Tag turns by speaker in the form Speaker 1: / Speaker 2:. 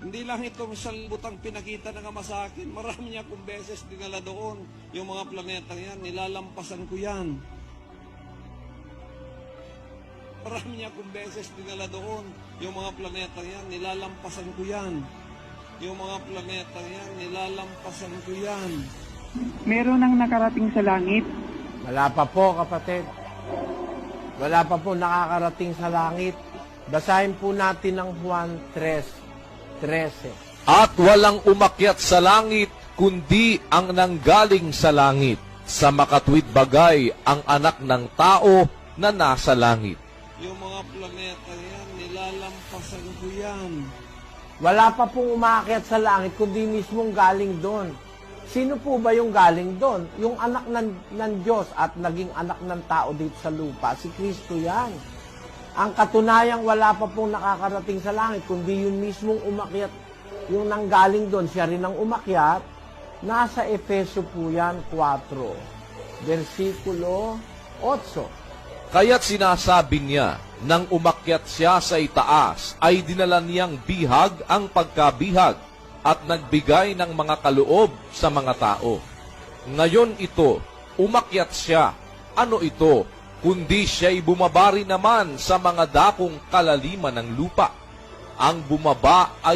Speaker 1: Hindi lang itong salbutang pinakita ng Ama sa akin. Marami niya akong beses dinala doon. Yung mga planetang yan, nilalampasan ko yan. Marami niya akong beses dinala doon. Yung mga planetang yan, nilalampasan ko yan. Yung mga planetang yan, nilalampasan ko yan.
Speaker 2: Meron nang nakarating sa langit.
Speaker 3: Wala pa po, kapatid. Wala pa po nakakarating sa langit. Basahin po natin ang Juan 3:13.
Speaker 4: At walang umakyat sa langit, kundi ang nanggaling sa langit. Sa makatwid bagay ang anak ng tao na nasa langit.
Speaker 1: Yung mga planetang yan, nilalampasan ko yan.
Speaker 3: Wala pa pong umaakyat sa langit, kundi mismong galing doon. Sino po ba yung galing doon? Yung anak ng Diyos at naging anak ng tao dito sa lupa. Si Kristo yan. Ang katunayang wala pa pong nakakarating sa langit, kundi yun mismong umakyat, yung nanggaling doon, siya rin ang umakyat. Nasa Efeso po yan, 4, versikulo 8.
Speaker 4: Kaya't sinasabi niya, nang umakyat siya sa itaas, ay dinala niyang bihag ang pagkabihag at nagbigay ng mga kaloob sa mga tao. Ngayon ito, umakyat siya. Ano ito? Kundi siya'y bumaba rin naman sa mga dakong kalaliman ng lupa. Ang bumaba ay